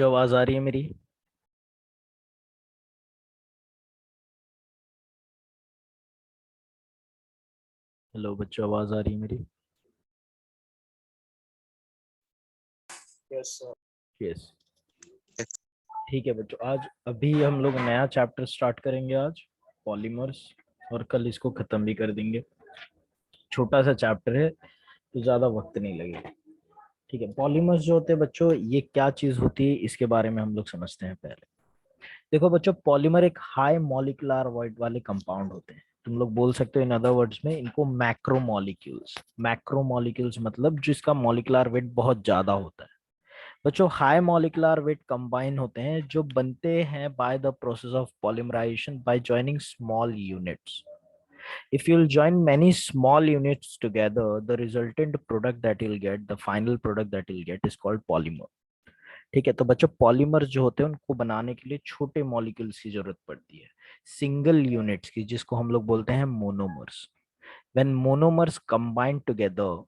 बच्चों आवाज आ रही है मेरी? हेलो बच्चों, आवाज आ रही है मेरी? Yes sir. यस। ठीक है बच्चों, आज अभी हम लोग नया चैप्टर स्टार्ट करेंगे आज, पॉलीमर्स। और कल इसको खत्म भी कर देंगे। छोटा सा चैप्टर है तो ज्यादा वक्त नहीं लगेगा। ठीक है, पॉलीमर्स जो होते हैं बच्चों, ये क्या चीज होती है इसके बारे में हम लोग समझते हैं पहले। देखो बच्चों, पॉलीमर एक हाई मॉलिक्यूलर वेट वाले कंपाउंड होते हैं। तुम लोग बोल सकते हो इन अदर वर्ड्स में इनको मैक्रोमोलिक्यूल्स। मैक्रोमोलिक्यूल्स मतलब जिसका मॉलिक्यूलर वेट बहुत ज्यादा होता है। बच्चों, हाई मॉलिक्यूलर वेट कंबाइन होते हैं जो बनते हैं by the process of polymerisation by joining small units. If you'll join many small units together, the resultant product that you'll get, the final product that you'll get is called polymer. ठीक है, तो बच्चों polymer जो होते हैं उनको बनाने के लिए छोटे मॉलिक्यूल्स की जरूरत पड़ती है, सिंगल यूनिट्स की, जिसको हम लोग बोलते हैं monomers. When monomers combine together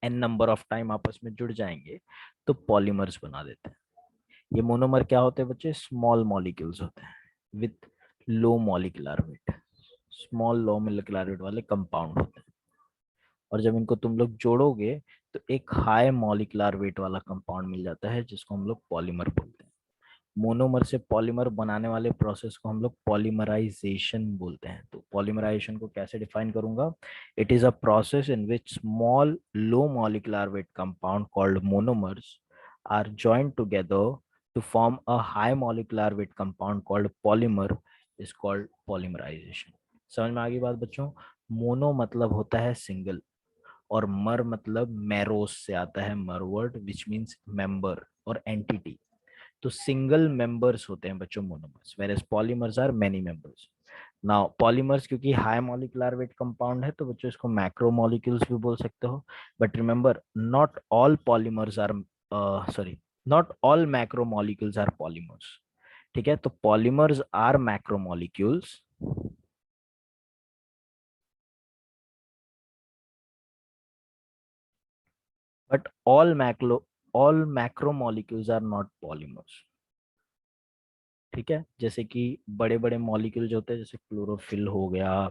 n number of time आपस में जुड़ जाएंगे तो पॉलीमर्स बना देते हैं। ये मोनोमर क्या होते हैं बच्चे? स्मॉल मॉलिक्यूल्स होते हैं with low molecular wait. Small low molecular weight वाले कंपाउंड होते हैं। और जब इनको तुम लोग जोड़ोगे तो एक हाई मॉलिक्यूलर वेट वाला कंपाउंड मिल जाता है जिसको हम लोग पॉलीमर बोलते हैं। मोनोमर से पॉलीमर बनाने वाले प्रोसेस को हम लोग पॉलीमराइजेशन बोलते हैं। तो पॉलीमराइजेशन को कैसे डिफाइन करूंगा? It is a process in which small low molecular weight compound called monomers are joined together to form a high molecular weight compound called polymer is called polymerization। समझ में आ गई बात बच्चों? मोनो मतलब होता है सिंगल, और मर मतलब मैरोस से आता है, mer word which means member और एंटिटी। तो सिंगल मेंबर्स होते हैं बच्चों monomers, where polymers are many members. Now polymers क्योंकि हाई मॉलिक्यूलर वेट कंपाउंड है तो बच्चों इसको मैक्रो मॉलिक्यूल्स भी बोल सकते हो। But remember, not all polymers are, sorry, not all macromolecules are polymers. ठीक है, तो polymers are macromolecules, but all macromolecules are not polymers. ठीक है, जैसे कि बड़े बड़े मॉलिक्यूल जो होते हैं जैसे क्लोरोफिल हो गया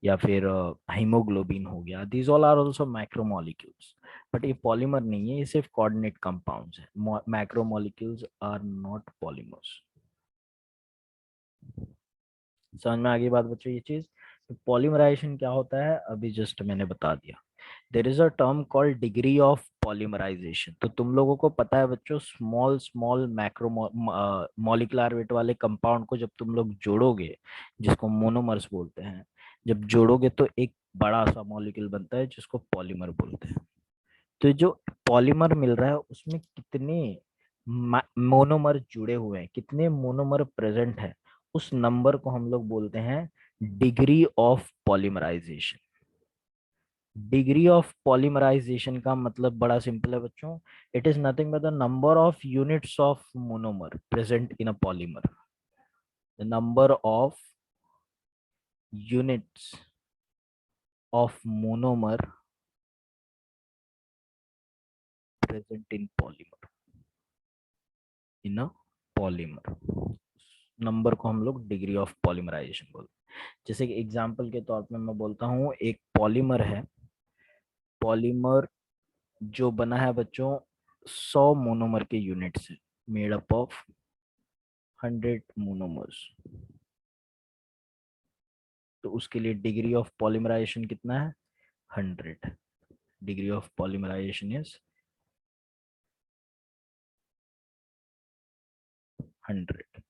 या फिर हीमोग्लोबिन हो गया, these all are also macromolecules. बट ये पॉलीमर नहीं है, ये सिर्फ कोऑर्डिनेट कंपाउंड्स है। Macromolecules are not polymers. समझ में आ गई बात बच्चों ये चीज? पॉलीमराइजेशन क्या होता है अभी जस्ट मैंने बता दिया। There is a term called degree of polymerisation. तो तुम लोगों को पता है बच्चों, small small macromolecular weight वाले कंपाउंड को जब तुम लोग जोड़ोगे, जिसको मोनोमर्स बोलते हैं, जब जोड़ोगे तो एक बड़ा सा मॉलिक्यूल बनता है जिसको पॉलीमर बोलते हैं। तो जो पॉलीमर मिल रहा है उसमें कितने मोनोमर जुड़े हुए हैं, कितने मोनोमर प्रेजेंट है, उस नंबर को हम लोग बोलते हैं degree of polymerisation. Degree of polymerisation का मतलब बड़ा सिंपल है बच्चों। It is nothing but the number of units of monomer present in a polymer. The number of units of monomer present in polymer, in a polymer, number को हम लोग degree of polymerisation बोलते हैं। जैसे कि example के तौर पे मैं बोलता हूँ, एक पॉलीमर है। पॉलीमर जो बना है बच्चों 100 मोनोमर के यूनिट से, मेड अप ऑफ 100 मोनोमर्स। तो उसके लिए डिग्री ऑफ पॉलीमराइजेशन कितना है? 100। Degree of polymerisation is 100।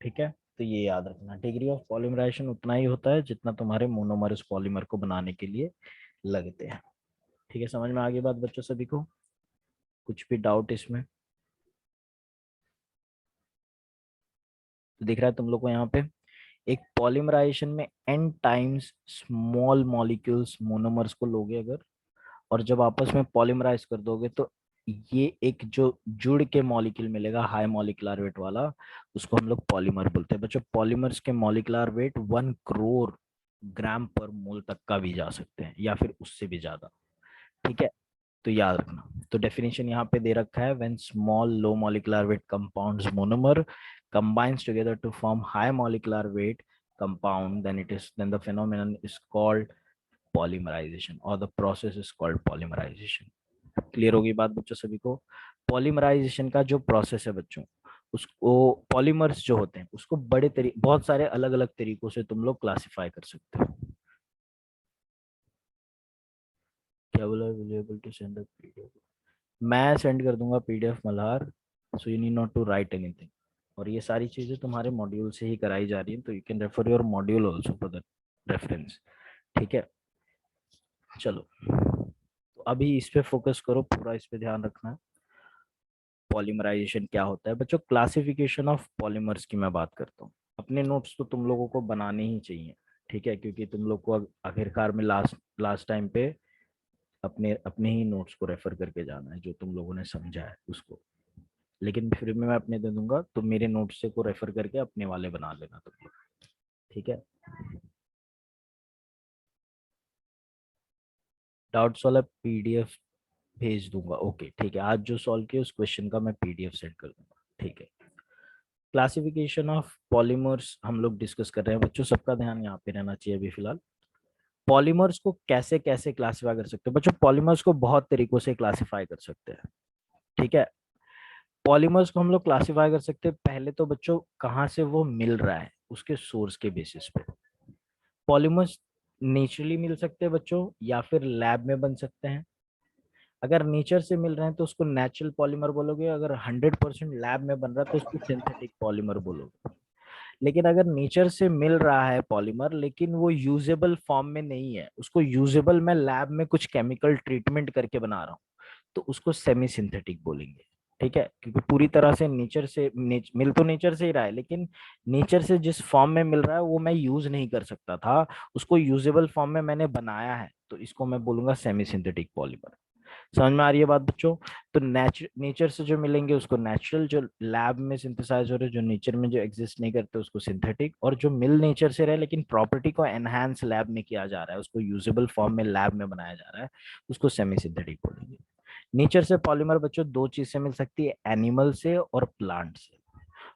ठीक है, तो ये याद रखना, डिग्री ऑफ पॉलीमराइजेशन उतना ही होता है जितना तुम्हारे मोनोमर उस पॉलीमर को बनाने के लिए लगते हैं। ठीक है, समझ में आ गई बात बच्चों सभी को? कुछ भी डाउट इसमें? तो दिख रहा है तुम लोग को यहाँ पे, एक पॉलीमराइजेशन में n times small molecules monomers को लोगे अगर, और जब आपस में पॉलीमराइज कर दोगे तो ये एक जो जुड़ के मॉलिक्यूल मिलेगा हाई मॉलिक्यूलर वेट वाला, उसको हम लोग पॉलीमर बोलते हैं बच्चों। पॉलीमर्स के मॉलिक्यूलर वेट 1 करोड़ ग्राम पर मोल तक का भी जा सकते हैं या फिर उससे भी ज्यादा। ठीक है, तो याद रखना। तो डेफिनेशन यहाँ पे दे रखा है, when small low molecular wait compounds monomer combines together to form high molecular weight compound, then the phenomenon is called polymerization or the process is called polymerization. Clear होगी बात बच्चों सभी को? पॉलीमराइजेशन का जो प्रोसेस है बच्चों, उसको पॉलीमर्स जो होते हैं उसको बहुत सारे अलग अलग तरीकों से तुम लोग क्लासिफाई कर सकते हो। क्या बोला? Will to send PDF? मैं सेंड कर दूंगा PDF Malhar, so you need not to write anything. और ये सारी चीजें तुम्हारे मॉड्यूल से ही कराई जा रही है, तो you can refer your module also for the reference. ठीक है, चलो तो अभी इस पे फोकस करो, पूरा इस पे ध्यान रखना है। पॉलीमराइजेशन क्या होता है बच्चों? क्लासिफिकेशन ऑफ पॉलीमर्स की मैं बात करता हूँ। अपने नोट्स तो तुम लोगों को बनाने ही चाहिए, ठीक है, क्योंकि तुम लोग को आखिरकार में लास्ट लास्ट टाइम पे अपने अपने ही नोट्स को रेफर करके जाना है, जो तुम लोगों ने समझा है उसको। लेकिन फिर भी मैं अपने दे दूंगा, तो मेरे नोट्स से को रेफर करके अपने वाले बना लेना तुम लोग, ठीक है। डाउट्स वाला पीडीएफ भेज दूंगा, ओके ठीक है। आज जो सॉल्व किया उस क्वेश्चन का मैं पीडीएफ सेंड कर दूंगा, ठीक है। क्लासिफिकेशन ऑफ पॉलीमर्स हम लोग डिस्कस कर रहे हैं बच्चों, सबका ध्यान यहाँ पे रहना चाहिए अभी फिलहाल। पॉलीमर्स को कैसे कैसे क्लासिफाई कर सकते हैं बच्चों? पॉलीमर्स को बहुत तरीकों से क्लासिफाई कर सकते हैं, ठीक है। पॉलीमर्स को हम लोग क्लासिफाई कर सकते हैं, पहले तो बच्चों कहाँ से वो मिल रहा है उसके सोर्स के बेसिस पे। पॉलीमर्स नेचुरली मिल सकते हैं बच्चों, या फिर लैब में बन सकते हैं। अगर नेचर से मिल रहे हैं तो उसको नेचुरल पॉलीमर बोलोगे, अगर 100% लैब में बन रहा है तो उसको सिंथेटिक पॉलीमर बोलोगे। लेकिन अगर नेचर से मिल रहा है पॉलीमर लेकिन वो यूजेबल फॉर्म में नहीं है, उसको यूजेबल मैं लैब में कुछ केमिकल ट्रीटमेंट करके बना रहा हूँ, तो उसको सेमी सिंथेटिक बोलेंगे, ठीक है। क्योंकि पूरी तरह से नेचर से मिल तो नेचर से ही रहा है, लेकिन नेचर से जिस फॉर्म में मिल रहा है वो मैं यूज नहीं कर सकता था, उसको यूजेबल फॉर्म में मैंने बनाया है, तो इसको मैं बोलूंगा सेमी सिंथेटिक पॉलीमर। समझ में आ रही है बात बच्चों? तो नेचर से जो मिलेंगे उसको नेचुरल, जो लैब में सिंथेसाइज हो रहे जो नेचर में जो एग्जिस्ट नहीं करते उसको सिंथेटिक, और जो मिल नेचर से रहे लेकिन प्रॉपर्टी को एनहांस लैब में किया जा रहा है, उसको यूजेबल फॉर्म में लैब में बनाया जा रहा है, उसको सेमी सिंथेटिक बोलेंगे। नेचर से पॉलीमर बच्चों दो चीज से मिल सकती है, एनिमल से और प्लांट से।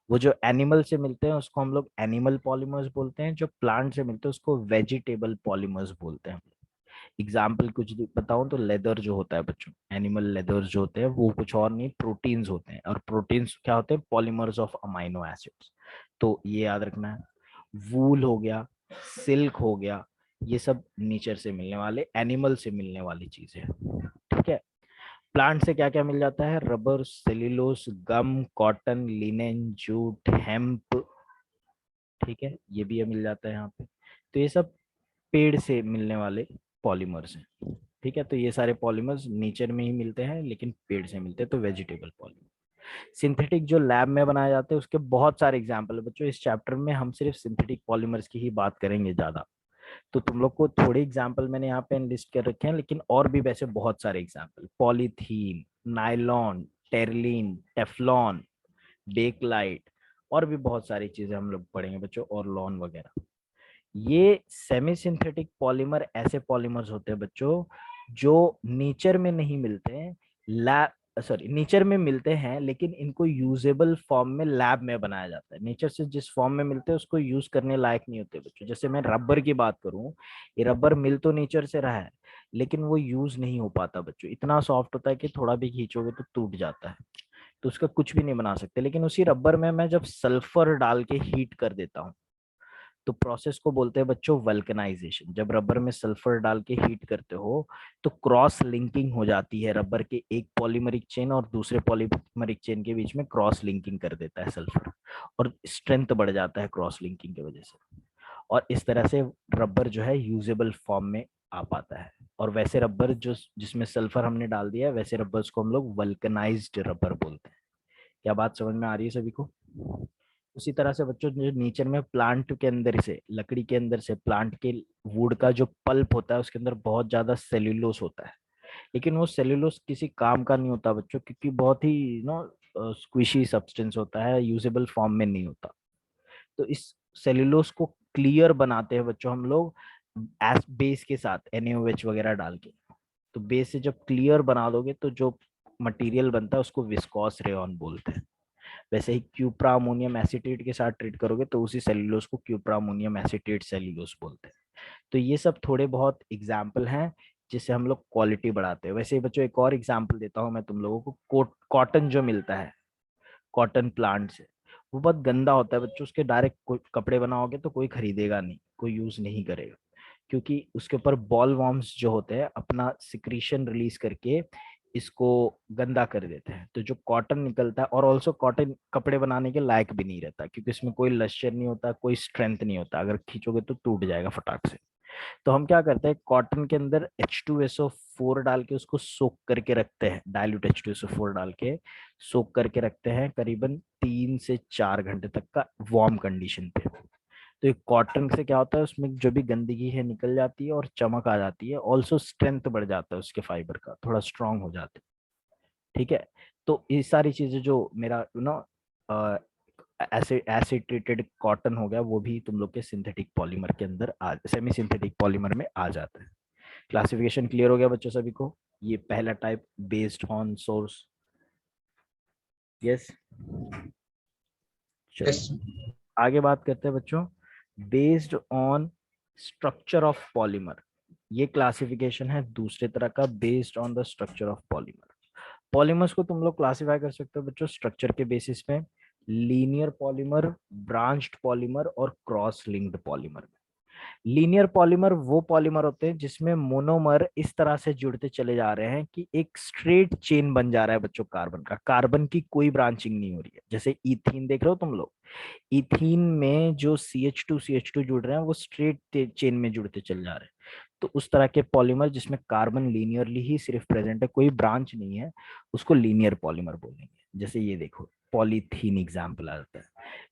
वो जो एनिमल से मिलते हैं उसको हम लोग एनिमल पॉलीमर्स बोलते हैं, जो प्लांट से मिलते हैं उसको वेजिटेबल पॉलीमर्स बोलते हैं। एग्जाम्पल कुछ बताऊं तो लेदर जो होता है बच्चों, एनिमल लेदर्स जो होते हैं वो कुछ और नहीं, प्रोटीन्स होते हैं, और प्रोटीन्स क्या होते हैं? Polymers of amino acids. तो ये याद रखना है। वूल हो गया, सिल्क हो गया, ये सब नेचर से मिलने वाले, एनिमल से मिलने वाली चीजें हैं, ठीक है। प्लांट से क्या क्या मिल जाता है? रबर, सेल्यूलोस, गम, कॉटन, लिनेन, जूट, हेम्प, ठीक है, ये भी मिल जाता है यहाँ पे। तो ये सब पेड़ से मिलने वाले पॉलीमर्स हैं, ठीक है। तो ये सारे पॉलीमर्स नेचर में ही मिलते हैं लेकिन पेड़ से मिलते हैं, तो वेजिटेबल पॉलीमर। सिंथेटिक जो लैब में बनाए जाते हैं उसके बहुत सारे एग्जाम्पल है बच्चों, इस चैप्टर में हम सिर्फ सिंथेटिक पॉलीमर्स की ही बात करेंगे ज्यादा। तो तुम लोग को थोड़े एग्जाम्पल मैंने यहाँ पे लिस्ट कर रखे हैं, लेकिन और भी वैसे बहुत सारे example, polythene, nylon, terylene, teflon, bakelite, और भी बहुत सारी चीजें हम लोग पढ़ेंगे बच्चों, और लॉन वगैरह। ये सेमी सिंथेटिक पॉलीमर ऐसे पॉलीमर्स होते हैं बच्चों जो नेचर में नहीं मिलते हैं, लैब सॉरी नेचर में मिलते हैं लेकिन इनको यूजेबल फॉर्म में लैब में बनाया जाता है। नेचर से जिस फॉर्म में मिलते हैं उसको यूज करने लायक नहीं होते बच्चों। जैसे मैं रबर की बात करूं, ये रबर मिल तो नेचर से रहा है लेकिन वो यूज नहीं हो पाता बच्चों, इतना सॉफ्ट होता है कि थोड़ा भी खींचोगे तो टूट जाता है, तो उसका कुछ भी नहीं बना सकते। लेकिन उसी रबर में मैं जब सल्फर डाल के हीट कर देता हूँ, तो प्रोसेस को बोलते हैं बच्चों वल्कनाइजेशन। जब रबर में सल्फर डाल के हीट करते हो तो क्रॉस लिंकिंग हो जाती है, रबर के एक पॉलीमरिक चेन और दूसरे पॉलीमरिक चेन के बीच में क्रॉस लिंकिंग कर देता है सल्फर, और स्ट्रेंथ बढ़ जाता है क्रॉस लिंकिंग की वजह से, और इस तरह से रबर जो है यूजेबल फॉर्म में आ पाता है। और वैसे रबर जो जिसमें सल्फर हमने डाल दिया है, वैसे रबर्स को हम लोग वल्कनाइज्ड रबर बोलते हैं। क्या बात समझ में आ रही है सभी को? उसी तरह से बच्चों जो नेचर में प्लांट के अंदर से, लकड़ी के अंदर से, प्लांट के वुड का जो पल्प होता है उसके अंदर बहुत ज्यादा सेल्यूलोस होता है, लेकिन वो सेल्यूलोस किसी काम का नहीं होता बच्चों, क्योंकि बहुत ही स्क्विशी सब्सटेंस होता है, यूजेबल फॉर्म में नहीं होता। तो इस सेल्यूलोस को क्लियर बनाते हैं बच्चों हम लोग बेस के साथ NaOH वगैरह डाल के, तो बेस से जब क्लियर बना दोगे तो जो मटेरियल बनता है उसको विस्कोस रेयॉन बोलते हैं। वैसे ही क्यूप्रा अमोनियम एसीटेट के साथ ट्रीट करोगे तो उसी सेल्यूलोज को क्यूप्रा अमोनियम एसीटेट सेल्यूलोज बोलते हैं। तो ये सब थोड़े बहुत एग्जाम्पल हैं जिससे हम लोग क्वालिटी बढ़ाते हैं। वैसे ही बच्चों एक और एग्जाम्पल देता हूँ मैं तुम लोगों को। कॉटन जो मिलता है कॉटन प्लांट से, वो बहुत गंदा होता है बच्चों। उसके डायरेक्ट कपड़े बनाओगे तो कोई खरीदेगा नहीं, कोई यूज नहीं करेगा, क्योंकि उसके ऊपर बॉल वॉर्म्स जो होते हैं अपना सिक्रीशन रिलीज करके इसको गंदा कर देते हैं। तो जो कॉटन निकलता है, और ऑल्सो कॉटन कपड़े बनाने के लायक भी नहीं रहता, क्योंकि इसमें कोई लश्चर नहीं होता, कोई स्ट्रेंथ नहीं होता, अगर खींचोगे तो टूट जाएगा फटाक से। तो हम क्या करते हैं, कॉटन के अंदर H2SO4 डाल के उसको सोक करके रखते हैं, डाइल्यूट H2SO4 डाल के सोक करके रखते हैं करीबन 3 से 4 घंटे तक का वार्म कंडीशन पे। तो ये कॉटन से क्या होता है, उसमें जो भी गंदगी है निकल जाती है और चमक आ जाती है, ऑल्सो स्ट्रेंथ बढ़ जाता है उसके फाइबर का, थोड़ा स्ट्रांग हो जाते हैं। ठीक है। तो ये सारी चीजें जो मेरा एसिड ट्रीटेड कॉटन हो गया, वो भी तुम लोग के सिंथेटिक पॉलीमर के अंदर सेमी सिंथेटिक पॉलीमर में आ जाता है। क्लासिफिकेशन क्लियर हो गया बच्चों सभी को? ये पहला type based on source. Yes, Yes. चलिए आगे बात करते हैं बच्चों। Based on structure of polymer, ये क्लासिफिकेशन है दूसरे तरह का, based on the structure of polymer. Polymers को तुम लोग क्लासिफाई कर सकते हो बच्चों स्ट्रक्चर के बेसिस पे, लीनियर पॉलीमर, ब्रांच्ड पॉलीमर और cross linked polymer. Linear polymer वो पॉलीमर होते हैं जिसमें मोनोमर इस तरह से जुड़ते चले जा रहे हैं कि एक स्ट्रेट चेन बन जा रहा है बच्चों कार्बन का, कार्बन की कोई ब्रांचिंग नहीं हो रही है। जैसे इथीन देख रहे हो तुम लोग, इथीन में जो CH2 जुड़ रहे हैं वो स्ट्रेट चेन में जुड़ते चले जा रहे हैं। तो उस तरह के पॉलीमर जिसमें कार्बन लीनियरली ही सिर्फ प्रेजेंट है, कोई ब्रांच नहीं है, उसको लीनियर पॉलीमर बोलेंगे। जैसे ये देखो पॉलीथीन एग्जाम्पल आ जाता है।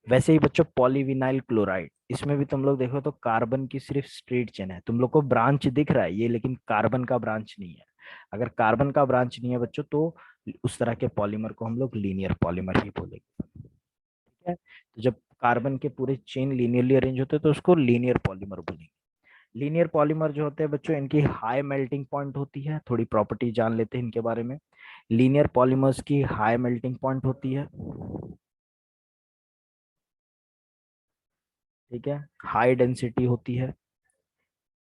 वैसे ही बच्चों पॉलीविनाइल क्लोराइड, इसमें भी तुम लोग देखो तो कार्बन की सिर्फ स्ट्रेट चेन है, तुम लोग को ब्रांच दिख रहा है ये, लेकिन कार्बन का ब्रांच नहीं है। अगर कार्बन का ब्रांच नहीं है बच्चों तो उस तरह के पॉलीमर को हम लोग लीनियर पॉलीमर ही बोलेंगे। ठीक है। तो जब कार्बन के पूरे चेन लीनियरली अरेंज होते हैं तो उसको लीनियर पॉलीमर बोलेंगे। लीनियर पॉलीमर जो होते हैं बच्चों, इनकी हाई मेल्टिंग पॉइंट होती है, थोड़ी प्रॉपर्टी जान लेते हैं इनके बारे में। लीनियर पॉलीमर्स की हाई मेल्टिंग पॉइंट होती है, ठीक है, हाई डेंसिटी होती है,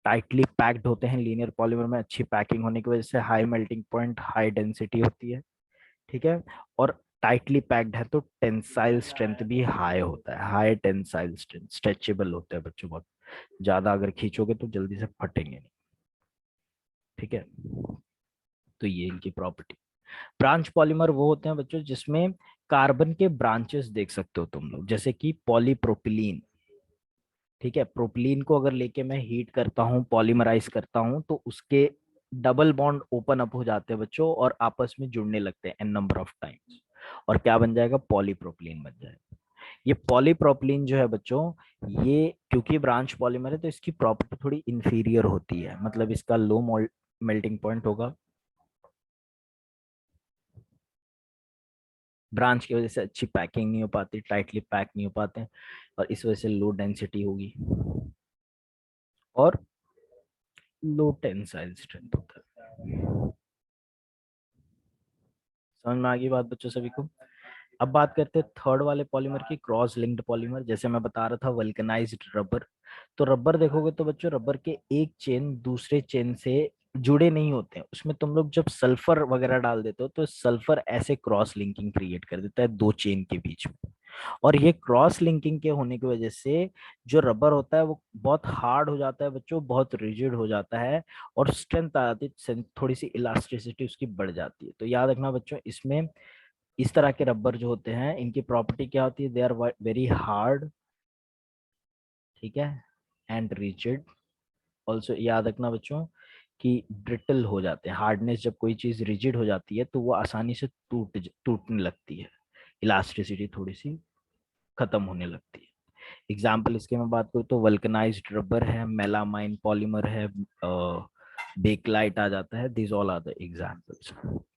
टाइटली पैक्ड होते हैं लीनियर पॉलीमर में, अच्छी पैकिंग होने की वजह से high melting point, high density होती है। ठीक है। और टाइटली पैक्ड है तो टेंसाइल स्ट्रेंथ भी हाई होता है, हाई टेंसाइल स्ट्रेंथ, स्ट्रेचेबल होता है बच्चों, बहुत ज्यादा अगर खींचोगे तो जल्दी से फटेंगे नहीं। ठीक है। तो ये इनकी प्रॉपर्टी। ब्रांच पॉलीमर वो होते हैं बच्चों जिसमें कार्बन के ब्रांचेस देख सकते हो तुम लोग, जैसे कि पॉलीप्रोपिलीन। ठीक है, प्रोपिलीन को अगर लेके मैं हीट करता हूँ, पॉलीमराइज करता हूँ, तो उसके डबल बॉन्ड ओपन अप हो जाते हैं बच्चों और आपस में जुड़ने लगते हैं एन नंबर ऑफ टाइम्स, और क्या बन जाएगा, पॉलीप्रोपिलीन बन जाएगा। ये पॉलीप्रोपिलीन जो है बच्चों, ये क्योंकि ब्रांच पॉलीमर है तो इसकी प्रॉपर्टी थोड़ी इंफीरियर होती है, मतलब इसका लो मेल्टिंग पॉइंट होगा, ब्रांच की वजह से अच्छी पैकिंग नहीं हो पाती, टाइटली पैक नहीं हो पाते, और इस वजह से लो डेंसिटी होगी और लो टेंसाइल स्ट्रेंथ होता है। समझ में आ गई बात बच्चों सभी को? अब बात करते हैं थर्ड वाले पॉलीमर की, क्रॉस लिंक्ड पॉलीमर। जैसे मैं बता रहा था वल्कनाइज्ड रबर, तो रबर देखोगे तो बच्चों रबर के एक चेन दूसरे चेन से जुड़े नहीं होते हैं, उसमें तुम लोग जब सल्फर वगैरह डाल देते हो तो सल्फर ऐसे क्रॉस लिंकिंग क्रिएट कर देता है दो चेन के बीच में, और ये क्रॉस लिंकिंग के होने की वजह से जो रबर होता है वो बहुत हार्ड हो जाता है बच्चों, बहुत रिजिड हो जाता है, और स्ट्रेंथ आ जाती है, थोड़ी सी इलास्टिसिटी उसकी बढ़ जाती है। तो याद रखना बच्चों, इसमें इस तरह के रबर जो होते हैं इनकी प्रॉपर्टी क्या होती है, दे आर वेरी हार्ड, ठीक है, एंड रिजिड। ऑल्सो याद रखना बच्चों कि ब्रिटल हो जाते हैं, हार्डनेस, जब कोई चीज रिजिड हो जाती है तो वो आसानी से टूटने लगती है, इलास्टिसिटी थोड़ी सी खत्म होने लगती है। एग्जाम्पल इसके मैं बात करूँ तो वल्कनाइज्ड रबर है, मेलामाइन पॉलीमर है, बेकलाइट आ जाता है, this all are the examples.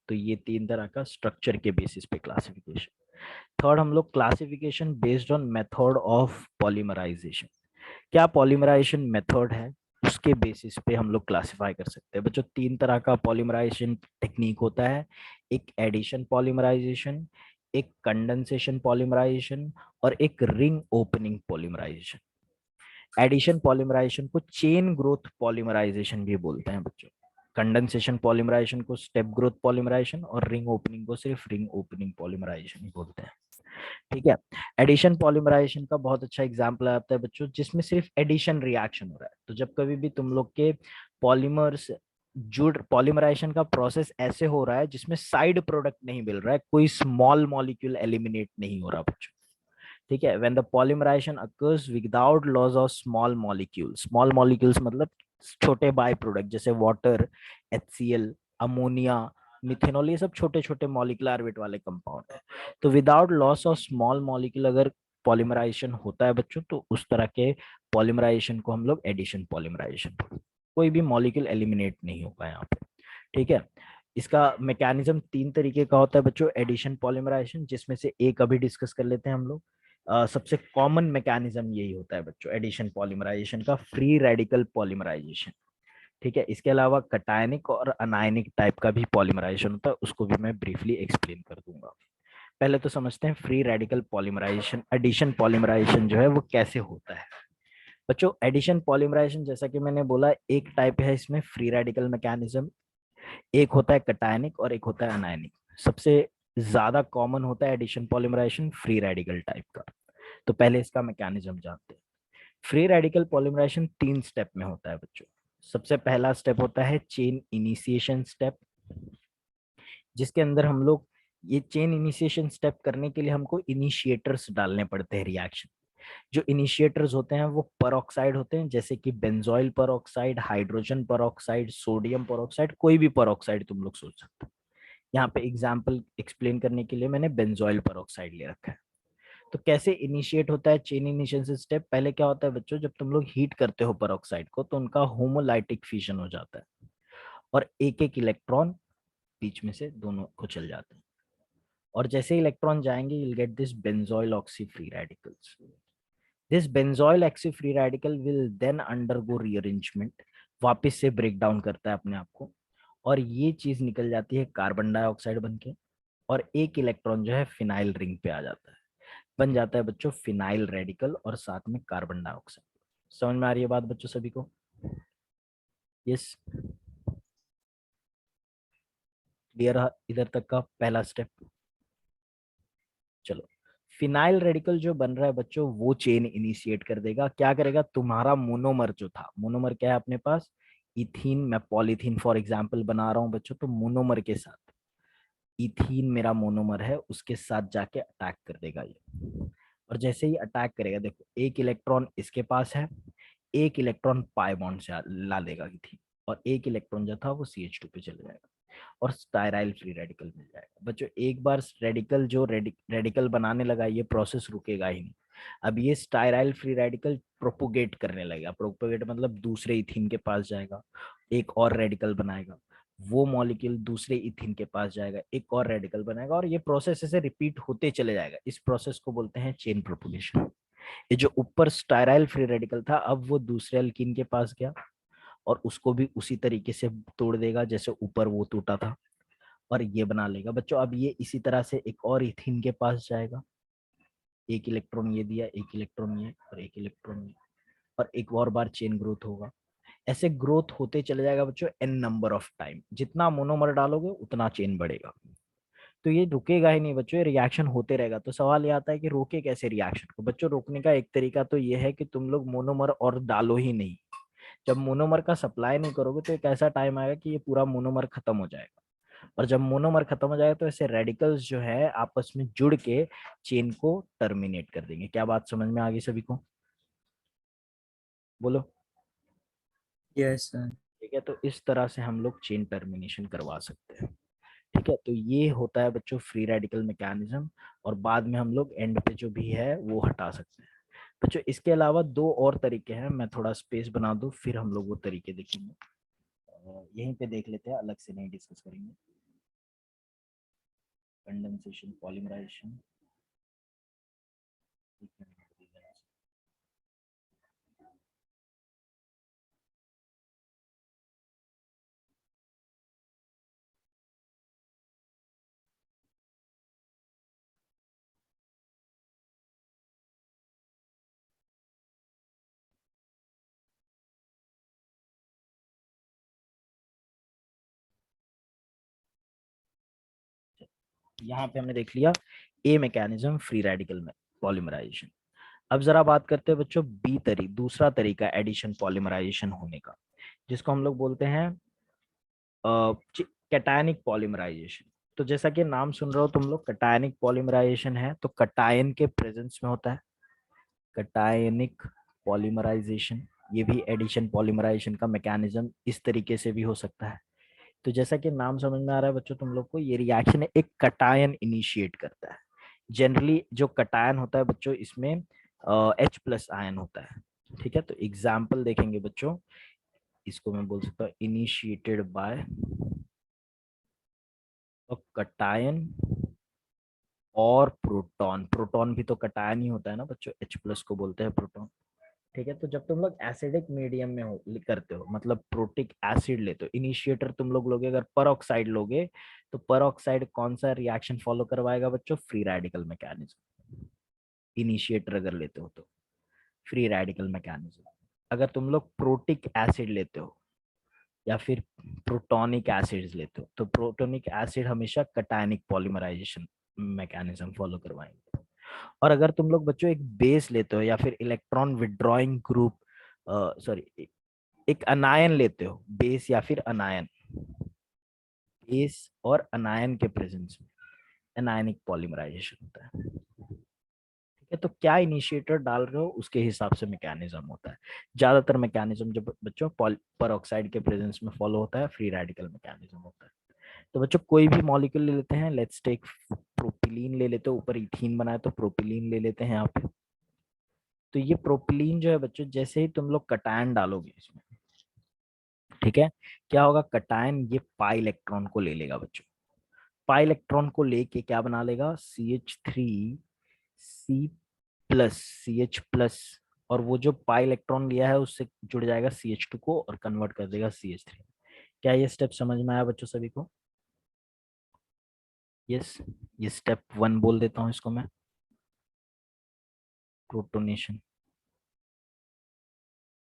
तो ये तीन तरह का स्ट्रक्चर के बेसिस पे क्लासिफिकेशन। थर्ड हम लोग classification based on method of polymerisation. क्या पॉलीमराइजेशन मेथड है, उसके बेसिस पे हम लोग क्लासिफाई कर सकते हैं बच्चों। 3 तरह का पॉलीमराइजेशन टेक्निक होता है, एक एडिशन पॉलीमराइजेशन, एक कंडेंसेशन पॉलीमराइजेशन और एक ring opening polymerisation. Addition polymerisation को चेन ग्रोथ पॉलीमराइजेशन भी बोलते हैं बच्चों। कंडेंसेशन पॉलीमराइजेशन को स्टेप ग्रोथ पॉलीमराइजेशन और रिंग ओपनिंग को सिर्फ रिंग ओपनिंग पॉलीमराइजेशन ही बोलते हैं। ठीक है। एडिशन पॉलीमराइजेशन का बहुत अच्छा एग्जांपल आता है बच्चों, जिसमें सिर्फ एडिशन रिएक्शन हो रहा है। तो जब कभी भी तुम लोग के पॉलीमर्स जुड़, पॉलीमराइजेशन का प्रोसेस ऐसे हो रहा है जिसमें साइड प्रोडक्ट नहीं मिल रहा है, कोई स्मॉल मॉलिक्यूल एलिमिनेट नहीं हो रहा बच्चों। ठीक है। When the polymerisation occurs without loss of small molecules मतलब छोटे बाय प्रोडक्ट, जैसे वाटर, HCl, अमोनिया, मिथेनॉल, ये सब छोटे छोटे मॉलिक्यूलर वेट वाले कंपाउंड है। तो without loss of small molecule अगर पॉलीमराइजेशन होता है बच्चों, तो उस तरह के पॉलीमराइजेशन को हम लोग एडिशन पॉलीमराइजेशन, कोई भी मॉलिक्यूल एलिमिनेट नहीं होगा यहाँ पे। ठीक है। इसका मैकेनिज्म 3 तरीके का होता है बच्चों एडिशन पॉलीमराइजेशन, जिसमें से एक अभी डिस्कस कर लेते हैं हम लोग। सबसे कॉमन मैकेनिज्म यही होता है बच्चों एडिशन पॉलीमराइजेशन का, फ्री रेडिकल पॉलीमराइजेशन। ठीक है। इसके अलावा कटायनिक और अनायनिक टाइप का भी पॉलीमराइजेशन होता है, उसको भी मैं ब्रीफली एक्सप्लेन कर दूंगा। पहले तो समझते हैं free radical polymerisation, addition polymerisation जो है वो कैसे होता है बच्चों। एडिशन पॉलीमराइजेशन जैसा कि मैंने बोला, एक टाइप है इसमें फ्री रेडिकल मैकेनिज्म, एक होता है कटायनिक और एक होता है अनायनिक। सबसे ज्यादा कॉमन होता है addition polymerisation free radical type का। तो पहले इसका मैकेनिज्म जानते हैं। फ्री रेडिकल पॉलीमराइजेशन 3 स्टेप में होता है बच्चों। सबसे पहला स्टेप होता है चेन इनिशिएशन स्टेप, जिसके अंदर हम लोग, ये चेन इनिशिएशन स्टेप करने के लिए हमको इनिशिएटर्स डालने पड़ते हैं रिएक्शन। जो इनिशिएटर्स होते हैं वो परऑक्साइड होते हैं, जैसे कि benzoyl peroxide, hydrogen peroxide, sodium peroxide, कोई भी परऑक्साइड तुम लोग सोच सकते हो। यहाँ पे एग्जांपल एक्सप्लेन करने के लिए मैंने बेंजोइल परऑक्साइड ले रखा है। तो कैसे इनिशिएट होता है चेन इनिशिएशन स्टेप? पहले क्या होता है बच्चों, जब तुम लोग हीट करते हो परऑक्साइड को, तो उनका होमोलाइटिक फिशन हो जाता है और एक एक इलेक्ट्रॉन बीच में से दोनों को चल जाते हैं। और जैसे इलेक्ट्रॉन जाएंगे, you'll get this benzoyl oxy free radicals. This benzoyl oxy free radical will then undergo rearrangement, वापस से ब्रेक डाउन करता है अपने आप को, और ये चीज निकल जाती है कार्बन डाइऑक्साइड बन के, और एक इलेक्ट्रॉन जो है फिनाइल रिंग पे आ जाता है, बन जाता है बच्चों फिनाइल रेडिकल और साथ में कार्बन डाइऑक्साइड। समझ में आ रही है बात बच्चों सभी को? यस, क्लियर इधर तक का पहला स्टेप? चलो, फिनाइल रेडिकल जो बन रहा है बच्चों, वो चेन इनिशिएट कर देगा। क्या करेगा? तुम्हारा मोनोमर जो था, मोनोमर क्या है अपने पास? इथीन। मैं पॉलीथीन फॉर एग्जांपल बना रहा हूं बच्चों, तो मोनोमर के साथ, इथीन मेरा मोनोमर है, उसके साथ जाके अटैक कर देगा ये। और जैसे ही अटैक करेगा, देखो एक इलेक्ट्रॉन इसके पास है, एक इलेक्ट्रॉन पाई बॉन्ड से ला देगा इथीन, और एक इलेक्ट्रॉन जो था वो CH2 पे चले जाएगा और स्टाइराइल फ्री रेडिकल मिल जाएगा बच्चों। एक बार रेडिकल जो रेडिकल बनाने लगा, ये प्रोसेस रुकेगा ही नहीं। अब ये स्टाइराइल फ्री रेडिकल प्रोपोगेट करने लगेगा। प्रोपोगेट मतलब दूसरे इथीन के पास जाएगा, एक और रेडिकल बनाएगा, वो मॉलिक्यूल दूसरे इथीन के पास जाएगा, एक और रेडिकल बनाएगा, और ये प्रोसेस ऐसे रिपीट होते चले जाएगा। इस प्रोसेस को बोलते हैं चेन प्रोपोगेशन। ये जो ऊपर स्टाइराइल फ्री रेडिकल था, अब वो दूसरे अल्कीन के पास गया और उसको भी उसी तरीके से तोड़ देगा जैसे ऊपर वो टूटा था, और ये बना लेगा बच्चों। अब ये इसी तरह से एक और इथीन के पास जाएगा, एक इलेक्ट्रॉन ये दिया, एक इलेक्ट्रॉन ये, और एक इलेक्ट्रॉन ये, और एक और बार चेन ग्रोथ होगा। ऐसे ग्रोथ होते चले जाएगा बच्चों n नंबर ऑफ टाइम। जितना मोनोमर डालोगे उतना चेन बढ़ेगा। तो ये रुकेगा ही नहीं बच्चों, ये रिएक्शन होते रहेगा। तो सवाल ये आता है कि रोके कैसे रिएक्शन को? बच्चों रोकने का एक तरीका तो ये है कि तुम लोग मोनोमर और डालो ही नहीं। जब मोनोमर का सप्लाई नहीं करोगे, तो एक ऐसा टाइम आएगा कि ये पूरा मोनोमर खत्म हो जाएगा, और जब मोनोमर खत्म हो जाएगा तो ऐसे रेडिकल्स जो है आपस में जुड़ के चेन को टर्मिनेट कर देंगे। क्या बात समझ में आ गई सभी को? बोलो। Yes sir. ठीक है। तो इस तरह से हम लोग चेन टर्मिनेशन करवा सकते हैं। ठीक है। तो ये होता है बच्चों फ्री रेडिकल मैकेनिज्म, और बाद में हम लोग एंड पे जो भी है वो हटा सकते हैं बच्चों। इसके अलावा 2 और तरीके हैं, मैं थोड़ा स्पेस बना दूं फिर हम लोग वो तरीके देखेंगे। यहीं पे देख लेते हैं, अलग से नहीं डिस्कस करेंगे। कंडेंसेशन पॉलीमराइजेशन, यहाँ पे हमने देख लिया ए मैकेनिज्म फ्री रेडिकल में पॉलीमराइजेशन। अब जरा बात करते हैं बच्चों बी दूसरा तरीका एडिशन पॉलीमराइजेशन होने का, जिसको हम लोग बोलते हैं कैटायनिक पॉलीमराइजेशन। तो जैसा कि नाम सुन रहे हो तुम लोग, कैटायनिक पॉलीमराइजेशन है तो कटायन के प्रेजेंस में होता है कटायनिक पॉलीमराइजेशन। ये भी एडिशन पॉलीमराइजेशन का मैकेनिज्म इस तरीके से भी हो सकता है। तो जैसा कि नाम समझ में आ रहा है बच्चों तुम लोग को, ये रिएक्शन एक कटायन इनिशिएट करता है। जनरली जो कटायन होता है बच्चों इसमें H+ आयन होता है। ठीक है, तो एग्जाम्पल देखेंगे बच्चों, इसको मैं बोल सकता हूँ इनिशिएटेड बाय कटायन और प्रोटॉन। प्रोटॉन भी तो कटायन ही होता है ना बच्चों, H+ को बोलते हैं प्रोटॉन। ठीक है, तो जब तुम लोग एसिडिक मीडियम में करते हो, मतलब प्रोटिक एसिड लेते हो, इनिशिएटर तुम लोग लोगे अगर पर ऑक्साइड लोगे, तो पर ऑक्साइड कौन सा रिएक्शन फॉलो करवाएगा बच्चों? Free radical mechanism. इनिशिएटर अगर लेते हो तो फ्री रेडिकल मैकेनिज्म। अगर तुम लोग प्रोटिक एसिड लेते हो या फिर प्रोटोनिक एसिड्स लेते हो, तो प्रोटोनिक एसिड हमेशा कटायनिक पॉलीमराइजेशन मैकेनिज्म फॉलो करवाएंगे। और अगर तुम लोग बच्चों एक बेस लेते हो या फिर इलेक्ट्रॉन विड्रॉइंग ग्रुप, सॉरी, एक अनायन लेते हो, बेस या फिर अनायन, बेस और अनायन के प्रेजेंस में एनायनिक पॉलीमराइजेशन होता है। ठीक है, तो क्या इनिशिएटर डाल रहे हो उसके हिसाब से मैकेनिज्म होता है। ज्यादातर मैकेनिज्म जो बच्चों पर ऑक्साइड के प्रेजेंस में फॉलो होता है फ्री रेडिकल मैकेनिज्म होता है। तो बच्चों कोई भी मॉलिक्यूल ले लेते हैं, लेट्स टेक प्रोपिलीन ले लेते हो, ऊपर इथीन बनाए तो प्रोपिलीन ले लेते हैं यहाँ पे। तो ये प्रोपिलीन जो है बच्चों, जैसे ही तुम लोग कटायन डालोगे इसमें, ठीक है, क्या होगा? कटायन ये पाई इलेक्ट्रॉन को ले लेगा बच्चों। पाई इलेक्ट्रॉन को लेके क्या बना लेगा? CH3C+CH+, और वो जो पाई इलेक्ट्रॉन लिया है उससे जुड़ जाएगा CH2 को और कन्वर्ट कर देगा CH3। क्या ये स्टेप समझ में आया बच्चों सभी को? यस, ये स्टेप 1 बोल देता हूँ इसको मैं, प्रोटोनेशन।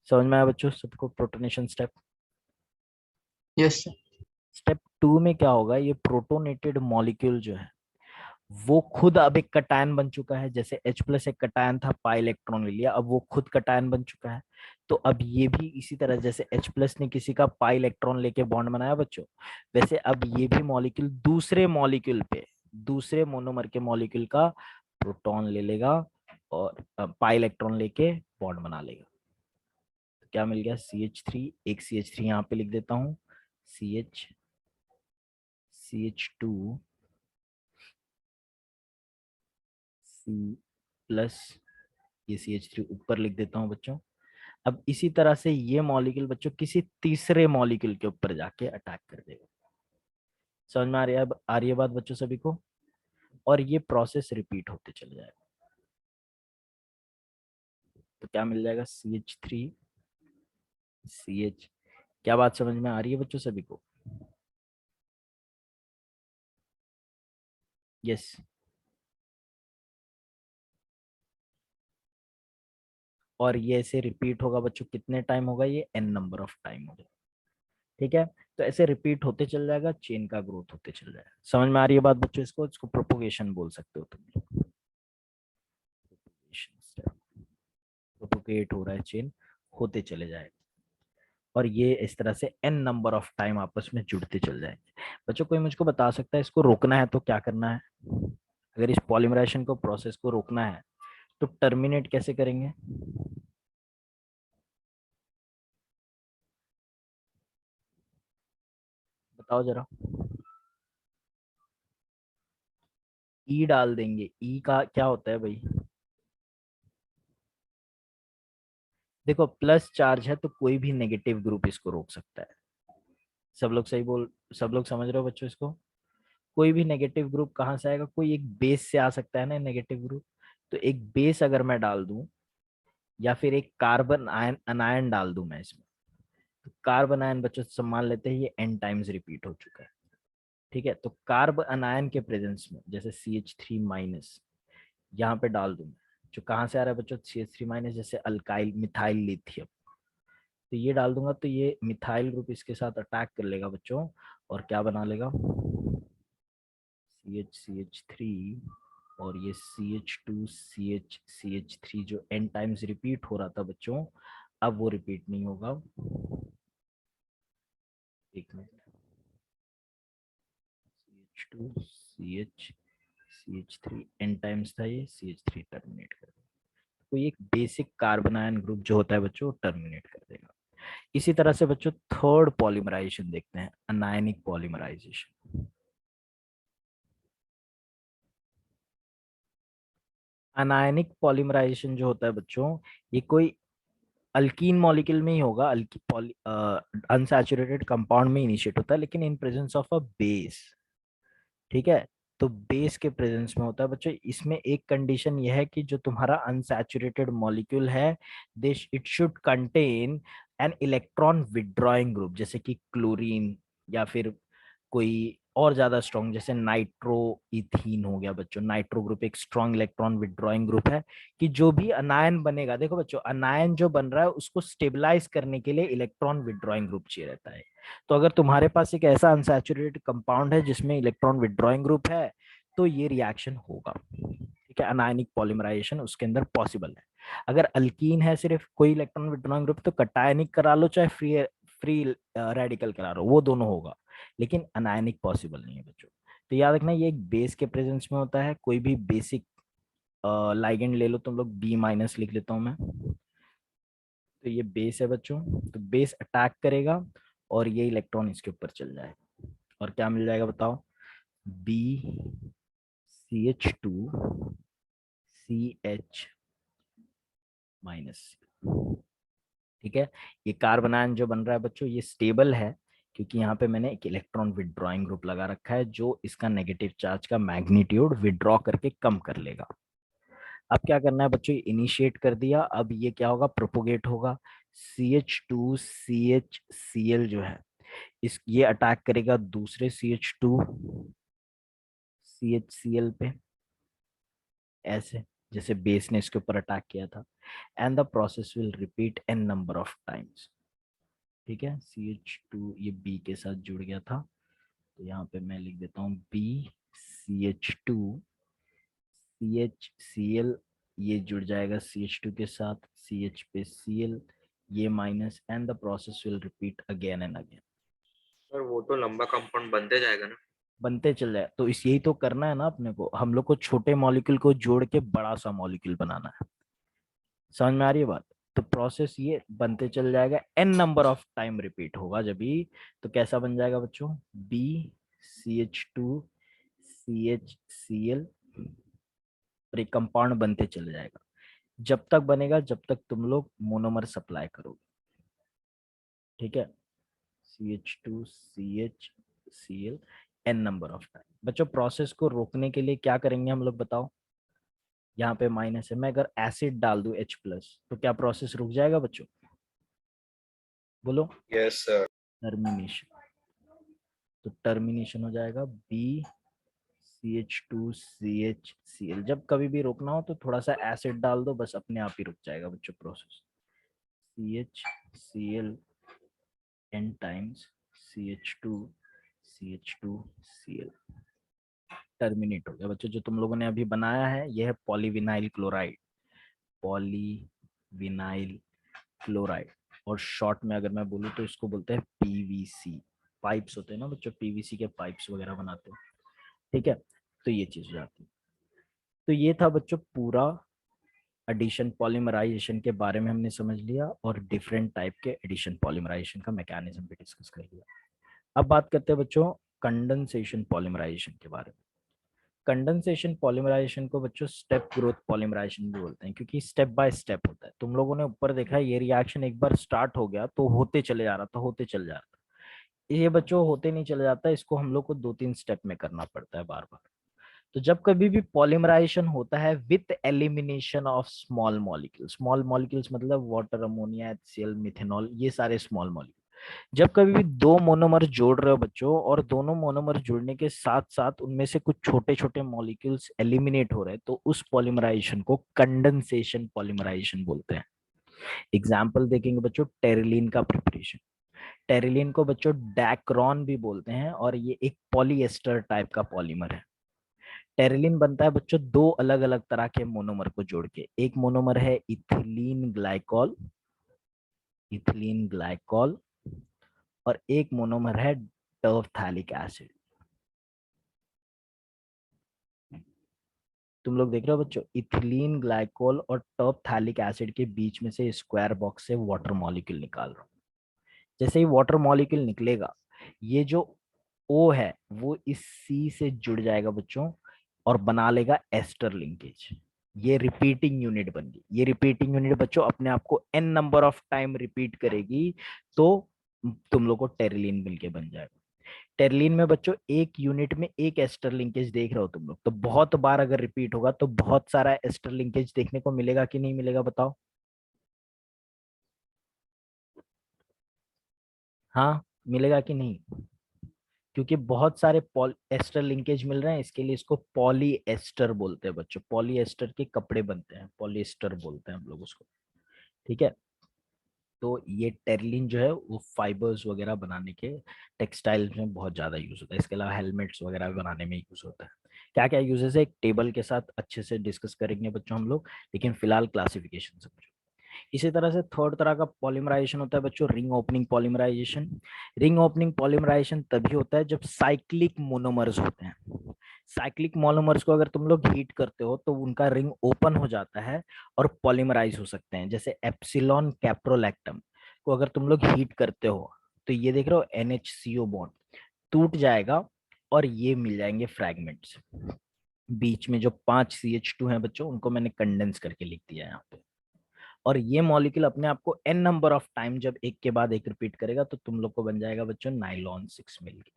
समझ में आया बच्चों सबको protonation step? Yes, sir. Step 2 में क्या होगा? ये प्रोटोनेटेड मॉलिक्यूल जो है वो खुद अब एक कटायन बन चुका है। जैसे H+ एक कटायन था, पाई इलेक्ट्रॉन ले लिया, अब वो खुद कटायन बन चुका है। तो अब ये भी इसी तरह, जैसे H+ ने किसी का पाई इलेक्ट्रॉन लेके बॉन्ड बनाया बच्चों, वैसे अब ये भी मॉलिक्यूल दूसरे मॉलिक्यूल पे, दूसरे मोनोमर के मॉलिक्यूल का प्रोटॉन ले लेगा और पाई इलेक्ट्रॉन लेके बॉन्ड बना लेगा। तो क्या मिल गया? CH3, एक CH3 यहाँ पे लिख देता हूँ, CH2 C+, ये CH3 ऊपर लिख देता हूँ बच्चों। अब इसी तरह से ये मॉलिक्यूल बच्चों किसी तीसरे मॉलिक्यूल के ऊपर जाके अटैक कर देगा। समझ में आ रही है बात बच्चों सभी को? और ये प्रोसेस रिपीट होते चले जाएगा। तो क्या मिल जाएगा? CH3CH। क्या बात समझ में आ रही है बच्चों सभी को? यस। और ये ऐसे रिपीट होगा बच्चों, कितने टाइम होगा? ये n नंबर ऑफ टाइम होगा। ठीक है, तो ऐसे रिपीट होते चल जाएगा, चेन का ग्रोथ होते चल जाएगा। समझ में आ रही है बात बच्चों? इसको प्रोपोगेशन बोल सकते हो तुम। प्रोपोगेट हो रहा है, चेन होते चले जाएगा, और ये इस तरह से n नंबर ऑफ टाइम आपस में जुड़ते चल जाएंगे। बच्चों कोई मुझको बता सकता है इसको रोकना है तो क्या करना है? अगर इस पॉलीमराइजेशन को, प्रोसेस को रोकना है तो टर्मिनेट कैसे करेंगे? बताओ जरा। ई डाल देंगे। ई का क्या होता है भाई? देखो प्लस चार्ज है तो कोई भी नेगेटिव ग्रुप इसको रोक सकता है। सब लोग सही बोल, सब लोग समझ रहे हो बच्चों इसको? कोई भी नेगेटिव ग्रुप कहाँ से आएगा? कोई एक बेस से आ सकता है ना नेगेटिव ग्रुप। तो एक बेस अगर मैं डाल दूं या फिर एक कार्बन आयन अनायन डाल दूं मैं इसमें, तो कार्बन आयन बच्चों से मान लेते हैं ये n टाइम्स रिपीट हो चुका है। ठीक है, तो कार्ब अनायन के प्रेजेंस में जैसे CH3- यहाँ पे डाल दूं मैं, जो कहाँ से आ रहा है बच्चों? CH3- जैसे अल्काइल मिथाइल लिथियम, तो ये डाल दूंगा तो ये मिथाइल ग्रुप इसके साथ अटैक कर लेगा बच्चों, और क्या बना लेगा? CH3 और ये CH2 CH3 जो n टाइम्स रिपीट हो रहा था बच्चों, अब वो रिपीट नहीं होगा। एक minute, CH2 CH3 n times था, ये CH3 टर्मिनेट कर देगा। कोई एक बेसिक कार्बन आयन ग्रुप जो होता है बच्चों टर्मिनेट कर देगा। इसी तरह से बच्चों थर्ड पॉलीमराइजेशन देखते हैं, अनायनिक पॉलीमराइजेशन। अनायनिक पॉलीमराइजेशन जो होता है बच्चों, ये कोई अल्कीन मॉलिक्यूल में ही होगा, अनसैचुरेटेड कंपाउंड में इनिशिएट होता है, लेकिन in presence of a base. ठीक है, तो बेस के प्रेजेंस में होता है बच्चों। इसमें एक कंडीशन यह है कि जो तुम्हारा अनसैचुरेटेड मॉलिक्यूल है, this it should contain an electron withdrawing group, जैसे कि क्लोरीन या फिर कोई और ज्यादा स्ट्रॉन्ग, जैसे नाइट्रो इथीन हो गया बच्चों। नाइट्रो ग्रुप एक स्ट्रॉन्ग इलेक्ट्रॉन विड्रॉइंग ग्रुप है कि जो भी अनायन बनेगा, देखो बच्चों अनायन जो बन रहा है उसको स्टेबलाइज करने के लिए इलेक्ट्रॉन विड्रॉइंग ग्रुप चाहिए रहता है। तो अगर तुम्हारे पास एक ऐसा अनसैचुरेटेड कंपाउंड है जिसमें इलेक्ट्रॉन विड्रॉइंग ग्रुप है, तो ये रिएक्शन होगा। ठीक है, अनायनिक पॉलीमराइजेशन उसके अंदर पॉसिबल है। अगर अल्कीन है सिर्फ कोई इलेक्ट्रॉन विड्रॉइंग ग्रुप, तो कटायनिक करा लो चाहे फ्री फ्री रेडिकल करा लो, वो दोनों होगा, लेकिन अनायनिक पॉसिबल नहीं है बच्चों। तो याद रखना ये एक बेस के प्रेजेंस में होता है। कोई भी बेसिक लाइगेंड ले लो तुम लोग, बी माइनस लिख लेता हूं मैं। तो ये बेस है बच्चों, तो बेस अटैक करेगा और ये इलेक्ट्रॉन इसके ऊपर चल जाएगा और क्या मिल जाएगा बताओ, BCH2CH माइनस। ठीक है, ये कार्बन आयन जो बन रहा है बच्चों ये स्टेबल है, क्योंकि यहाँ पे मैंने एक इलेक्ट्रॉन विड्रॉइंग ग्रुप लगा रखा है जो इसका नेगेटिव चार्ज का मैग्नीट्यूड विड्रॉ करके कम कर लेगा। अब क्या करना है बच्चों, इनिशिएट कर दिया, अब ये क्या होगा, प्रोपोगेट होगा। CH2CHCl जो है इस ये अटैक करेगा दूसरे CH2CHCl पे, ऐसे जैसे बेस ने इसके ऊपर अटैक किया था। And the process will repeat n number of times. ठीक है, CH2 ये B के साथ जुड़ गया था, तो यहाँ पे मैं लिख देता हूँ BCH2CHCl, ये जुड़ जाएगा CH2 के साथ, CH पे Cl, ये minus, and the process will repeat again and again. Sir वो तो लंबा कंपाउंड बनते जाएगा ना। बनते चल जाए, तो इस यही तो करना है ना अपने को, हम लोग को छोटे मॉलिक्यूल को जोड़ के बड़ा सा मॉलिक्यूल बनाना है। समझ में आ रही है बात? तो प्रोसेस ये बनते चल जाएगा, n number of time repeat होगा जब भी। तो कैसा बन जाएगा बच्चों, BCH2CHCl, और एक कंपाउंड बनते चले जाएगा। जब तक बनेगा जब तक तुम लोग मोनोमर सप्लाई करोगे। ठीक है, CH2CHCl n number of time. बच्चों प्रोसेस को रोकने के लिए क्या करेंगे हम लोग बताओ, यहाँ पे माइनस है, मैं अगर एसिड डाल दूं H प्लस, तो क्या प्रोसेस रुक जाएगा बच्चों, बोलो? Yes sir. टर्मिनेशन। तो टर्मिनेशन हो जाएगा BCH2CHCl। जब कभी भी रोकना हो तो थोड़ा सा एसिड डाल दो, बस अपने आप ही रुक जाएगा बच्चों process. CHCl n times CH2CH2Cl terminate हो गया बच्चों। जो तुम लोगों ने अभी बनाया है यह है पॉलीविनाइल क्लोराइड, पॉलीविनाइल क्लोराइड, और शॉर्ट में अगर मैं बोलूँ तो इसको बोलते हैं PVC। पाइप्स होते हैं ना बच्चों, PVC के पाइप्स वगैरह बनाते हैं। ठीक है, तो ये चीज हो जाती है। तो ये था बच्चों पूरा एडिशन पॉलीमराइजेशन के बारे में हमने समझ लिया, और डिफरेंट टाइप के एडिशन पॉलीमराइजेशन का मैकेनिज्म भी डिस्कस कर लिया। अब बात करते हैं बच्चों कंडेंसेशन पॉलीमराइजेशन के बारे में। कंडेंसेशन पॉलीमराइजेशन को बच्चों स्टेप ग्रोथ पॉलीमराइजेशन भी बोलते हैं, क्योंकि स्टेप बाय स्टेप होता है। तुम लोगों ने ऊपर देखा है ये रिएक्शन एक बार स्टार्ट हो गया तो होते चले जा रहा था, होते चले जा रहा था। ये बच्चों होते नहीं चले जाता, इसको हम लोग को 2-3 स्टेप में करना पड़ता है बार बार। तो जब कभी भी पॉलीमराइजेशन होता है with elimination of small molecules, small molecules मतलब वाटर, अमोनिया, HCl, मिथेनॉल, ये सारे स्मॉल मॉलिक्यूल। जब कभी भी दो मोनोमर जोड़ रहे हो बच्चों, और दोनों मोनोमर जुड़ने के साथ साथ उनमें से कुछ छोटे छोटे मॉलिक्यूल्स एलिमिनेट हो रहे हैं, तो उस पॉलीमराइजेशन को कंडेंसेशन पॉलीमराइजेशन बोलते हैं। एग्जाम्पल देखेंगे बच्चों, टेरिलीन का प्रिपरेशन। टेरिलीन को बच्चों डैक्रॉन भी बोलते हैं, और ये एक पॉलीएस्टर टाइप का पॉलीमर है। टेरिलिन बनता है बच्चों दो अलग अलग तरह के मोनोमर को जोड़ के। एक मोनोमर है इथिलीन ग्लाइकॉल, इथिलीन ग्लाइकॉल, और एक मोनोमर है टर्फथैलिक एसिड। तुम लोग देख रहे हो बच्चों, इथिलीन ग्लाइकोल और टर्फथैलिक एसिड के बीच में से स्क्वायर बॉक्स से वाटर मॉलिक्यूल निकाल रहा हूं। जैसे ही वाटर मॉलिक्यूल निकलेगा, ये जो O है वो इस C से जुड़ जाएगा बच्चों और बना लेगा एस्टर लिंकेज। ये रिपीटिंग यूनिट बन गई। ये रिपीटिंग यूनिट बच्चों अपने आप को n number of time repeat करेगी, तो तुम लोग को टेरिलीन मिलके बन जाएगा। टेरलिन में बच्चों एक यूनिट में एक एस्टर लिंकेज देख रहे हो तुम लोग, तो बहुत बार अगर रिपीट होगा तो बहुत सारा एस्टर लिंकेज देखने को मिलेगा कि नहीं मिलेगा, बताओ। हाँ, मिलेगा कि नहीं? क्योंकि बहुत सारे एस्टर लिंकेज मिल रहे हैं, इसके लिए इसको पॉली एस्टर बोलते हैं बच्चों। पॉली एस्टर के कपड़े बनते हैं, पॉलीएस्टर बोलते हैं हम लोग उसको। ठीक है। तो ये टेरलिन जो है वो फाइबर्स वगैरह बनाने के, टेक्सटाइल्स में बहुत ज़्यादा यूज़ होता है। इसके अलावा हेलमेट्स वगैरह बनाने में यूज़ होता है। क्या क्या यूजेस है एक टेबल के साथ अच्छे से डिस्कस करेंगे बच्चों हम लोग, लेकिन फिलहाल क्लासिफिकेशन समझो। इसी तरह से थर्ड तरह का पॉलीमराइजेशन होता है बच्चों, ring opening polymerisation. Ring opening polymerisation तभी होता है जब साइक्लिक मोनोमर्स होते हैं। साइक्लिक मोनोमर्स को अगर तुम लोग हीट करते हो तो उनका रिंग ओपन हो जाता है और पॉलीमराइज हो सकते हैं। जैसे एप्सिलॉन कैप्रोलैक्टम को अगर तुम लोग हीट करते हो तो ये देख रहे हो NHCO बॉन्ड टूट जाएगा और ये मिल जाएंगे फ्रैगमेंट्स। बीच में जो 5 CH2 हैं बच्चों, उनको मैंने कंडेंस करके लिख दिया है यहाँ पे। और ये मॉलिक्यूल अपने आप को n नंबर ऑफ टाइम जब एक के बाद एक रिपीट करेगा तो तुम लोग को बन जाएगा बच्चों नाइलॉन 6 मिल गया।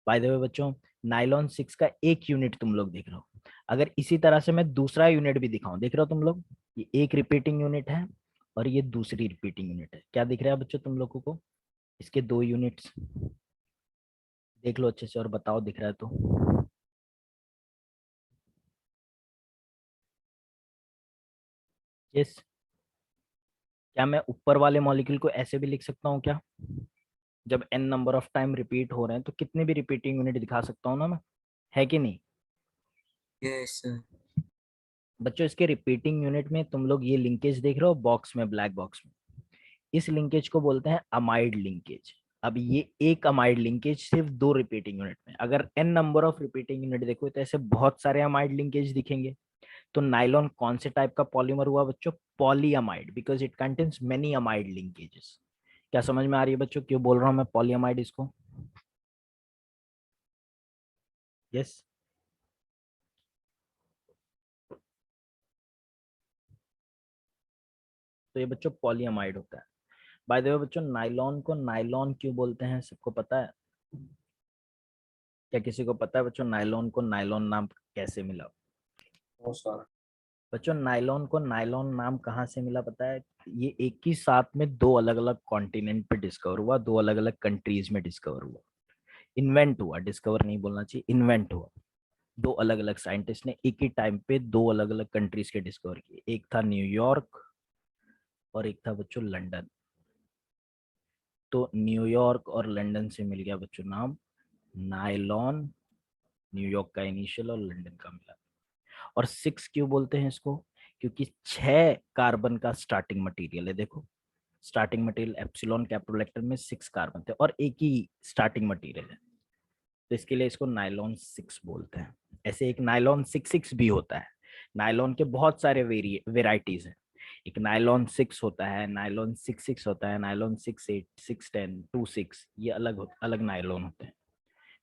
बाय द वे बच्चों, नाइलॉन 6 का एक यूनिट तुम लोग देख रहे हो। अगर इसी तरह से मैं दूसरा यूनिट भी दिखाऊं, देख रहे हो तुम लोग, ये एक रिपीटिंग यूनिट है और ये दूसरी रिपीटिंग यूनिट है। क्या दिख रहा है बच्चों तुम लोगों को? इसके दो यूनिट्स देख लो अच्छे से और बताओ दिख रहा है तो। यस। क्या मैं ऊपर वाले मॉलिक्यूल को ऐसे भी लिख सकता हूँ क्या? जब n number of time repeat हो रहे हैं तो कितने भी रिपीटिंग यूनिट दिखा सकता हूँ ना मैं, है कि नहीं? Yes, sir. बच्चों इसके रिपीटिंग यूनिट में तुम लोग ये लिंकेज देख रहे हो बॉक्स में, ब्लैक बॉक्स में, इस लिंकेज को बोलते हैं अमाइड लिंकेज। अब ये एक अमाइड लिंकेज सिर्फ दो रिपीटिंग यूनिट में, अगर n number of repeating unit देखो तो ऐसे बहुत सारे अमाइड लिंकेज दिखेंगे। तो नाइलॉन कौन से टाइप का पॉलीमर हुआ बच्चों? Polyamide, because it contains many amide linkages. क्या समझ में आ रही है बच्चों क्यों बोल रहा हूँ मैं पॉलीअमाइड इसको? यस। तो ये बच्चों पॉलीअमाइड होता है। बाय द वे बच्चों, नाइलॉन को नाइलॉन क्यों बोलते हैं, सबको पता है? क्या किसी को पता है बच्चों नाइलॉन को नाइलॉन नाम कैसे मिला? वो सर। बच्चों नाइलॉन को नाइलॉन नाम कहाँ से मिला पता है? ये एक ही साथ में दो अलग अलग कॉन्टिनेंट पे डिस्कवर हुआ, दो अलग अलग कंट्रीज में डिस्कवर हुआ। इन्वेंट हुआ, डिस्कवर नहीं बोलना चाहिए, इन्वेंट हुआ। दो अलग अलग साइंटिस्ट ने एक ही टाइम पे दो अलग अलग कंट्रीज के डिस्कवर किए। एक था न्यूयॉर्क और एक था बच्चों लंदन। तो न्यूयॉर्क और लंदन से मिल गया बच्चों नाम नाइलॉन। न्यूयॉर्क का इनिशियल और लंदन का मिला। और 6 क्यों बोलते हैं इसको? क्योंकि 6 कार्बन का स्टार्टिंग मटेरियल है। देखो, स्टार्टिंग मटेरियल एप्सिलॉन कैप्रोलेक्टर में 6 कार्बन थे और एक ही स्टार्टिंग मटेरियल है, तो इसके लिए इसको नाइलॉन 6 बोलते हैं। ऐसे एक नाइलॉन 6 भी होता है। नाइलॉन के बहुत सारे वेराइटीज हैं। एक नाइलॉन 6 होता है, नाइलॉन 6 होता है, नाइलॉन 6 8 6 10 2 6, ये अलग अलग नाइलॉन होते हैं।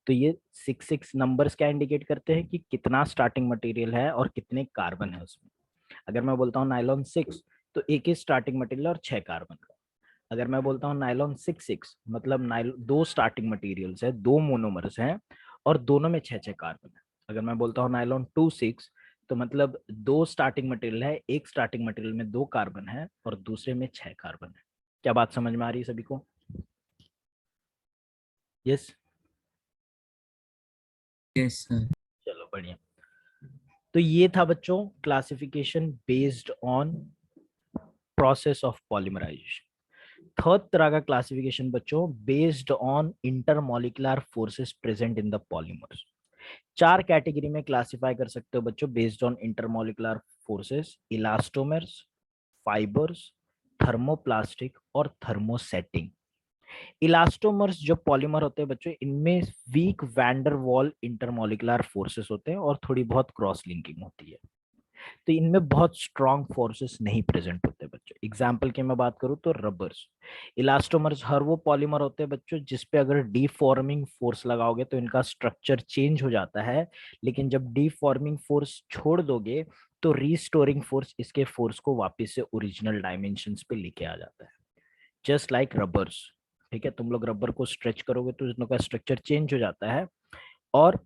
तो ये 6 नंबर्स क्या इंडिकेट करते हैं कि कितना स्टार्टिंग मटेरियल है और कितने कार्बन है उसमें। अगर मैं बोलता हूँ नाइलॉन 6 तो एक ही स्टार्टिंग मटेरियल और 6 कार्बन का। अगर मैं बोलता हूँ नाइलॉन 6 मतलब दो स्टार्टिंग मटेरियल्स है, दो मोनोमर्स हैं और दोनों में 6 कार्बन है। अगर मैं बोलता हूँ नाइलॉन 6 तो मतलब दो स्टार्टिंग मटेरियल है, एक स्टार्टिंग मटेरियल में 2 कार्बन है और दूसरे में 6 कार्बन है। क्या बात समझ में आ रही है सभी को? यस। Yes, sir. चलो बढ़िया। तो ये था बच्चों classification based on process of polymerisation. Third तरह का क्लासिफिकेशन बच्चों based on intermolecular forces present in the polymers. चार कैटेगरी में क्लासिफाई कर सकते हो बच्चों based on intermolecular forces: elastomers, fibres, thermoplastic और थर्मोसेटिंग। इलास्टोमर्स जो पॉलीमर होते हैं बच्चों, इनमें weak van der Waals intermolecular forces होते हैं और थोड़ी बहुत क्रॉस लिंकिंग होती है, तो इनमें बहुत स्ट्रॉन्ग फोर्सेस नहीं प्रेजेंट होते बच्चों। एग्जाम्पल की मैं बात करूं तो रबर्स, इलास्टोमर्स हर वो पॉलीमर होते हैं बच्चों जिसपे अगर डीफॉर्मिंग फोर्स लगाओगे तो इनका स्ट्रक्चर चेंज हो जाता है, लेकिन जब डीफॉर्मिंग फोर्स छोड़ दोगे तो रीस्टोरिंग फोर्स इसके फोर्स को वापस से ओरिजिनल डायमेंशंस पे लेके आ जाता है, जस्ट लाइक रबर्स। ठीक है, तुम लोग रबर को स्ट्रेच करोगे तो इनका स्ट्रक्चर चेंज हो जाता है, और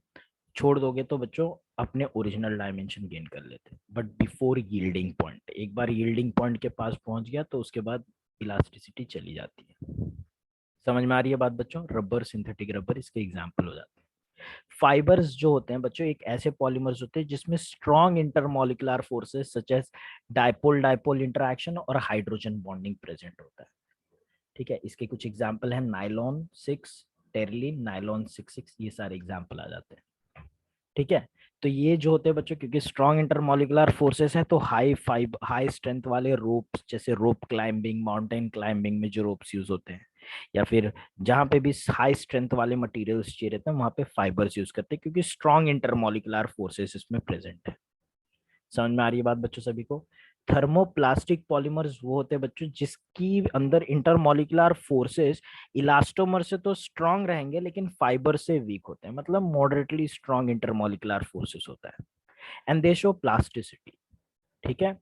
छोड़ दोगे तो बच्चों अपने ओरिजिनल डायमेंशन गेन कर लेते हैं, बट बिफोर यील्डिंग पॉइंट। एक बार यील्डिंग पॉइंट के पास पहुंच गया तो उसके बाद इलास्टिसिटी चली जाती है। समझ में आ रही है बात बच्चों? रबर, सिंथेटिक रबर इसके एग्जाम्पल हो जाते हैं। फाइबर्स जो होते हैं बच्चों एक ऐसे पॉलीमर्स होते हैं जिसमें strong intermolecular forces such as dipole dipole interaction और हाइड्रोजन बॉन्डिंग प्रेजेंट होता है। ठीक है, इसके कुछ एग्जाम्पल है नाइलॉन 6, टेरलिन, नाइलॉन 66, ये सारे एग्जाम्पल आ जाते हैं। ठीक है, तो ये जो होते हैं बच्चों क्योंकि स्ट्रॉन्ग इंटरमोलिकुलर फोर्सेस है तो हाई स्ट्रेंथ वाले रोप्स, जैसे रोप क्लाइंबिंग, माउंटेन क्लाइंबिंग में जो रोप्स यूज होते हैं, या फिर जहां पे भी हाई स्ट्रेंथ वाले मटेरियल्स चाहिए रहते हैं वहां पे फाइबर्स यूज करते हैं क्योंकि स्ट्रॉन्ग इंटरमोलिकुलर फोर्सेस इसमें प्रेजेंट है। समझ में आ रही है बात बच्चों सभी को? थर्मोप्लास्टिक पॉलीमर्स वो होते हैं बच्चों जिसकी अंदर इंटरमोलिकुलर फोर्सेस इलास्टोमर से तो स्ट्रांग रहेंगे लेकिन फाइबर से वीक होते हैं, मतलब मॉडरेटली स्ट्रांग इंटरमोलिकुलर फोर्सेस होता है, एंड दे शो प्लास्टिसिटी। ठीक है,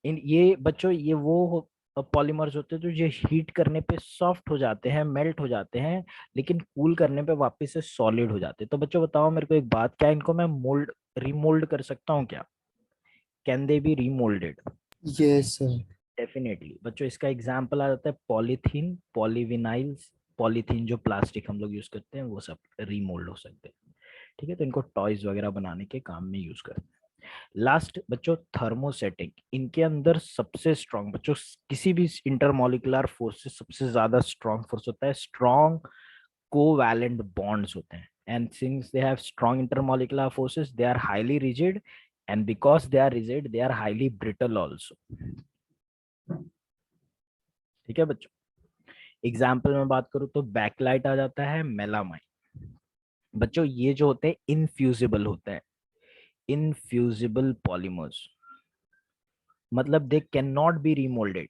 इन ये बच्चों ये वो पॉलीमर्स होते हैं जो ये हीट करने पे सॉफ्ट हो जाते हैं, मेल्ट हो जाते हैं, लेकिन कूल करने पे वापस से सॉलिड हो जाते हैं। तो बच्चों बताओ मेरे को एक बात, क्या इनको मैं मोल्ड रिमोल्ड कर सकता हूँ क्या? Can they B remoulded? Yes, sir. Definitely बच्चों, इसका एग्जाम्पल आ जाता है पॉलीथीन, पॉलीविनाइल्स। पॉलीथीन जो प्लास्टिक हम लोग यूज करते हैं वो सब रीमोल्ड हो सकते हैं। ठीक है, तो इनको टॉयज वगैरह बनाने के काम में यूज करते हैं। लास्ट बच्चों थर्मोसेटिंग, इनके अंदर सबसे स्ट्रॉन्ग बच्चों किसी भी इंटरमोलिकुलर फोर्स से सबसे ज्यादा स्ट्रॉन्ग फोर्स होता है स्ट्रॉन्ग कोवैलेंट बॉन्ड्स होते हैं, and since they have strong intermolecular forces they are highly rigid, and because they are rigid they are highly brittle also। ठीक है बच्चों, एग्जाम्पल में बात करूं तो बैकलाइट आ जाता है, मेलामाइन। बच्चों ये जो होते हैं इनफ्यूजिबल होते हैं, इनफ्यूजिबल पॉलीमर्स, मतलब they can not be remoulded.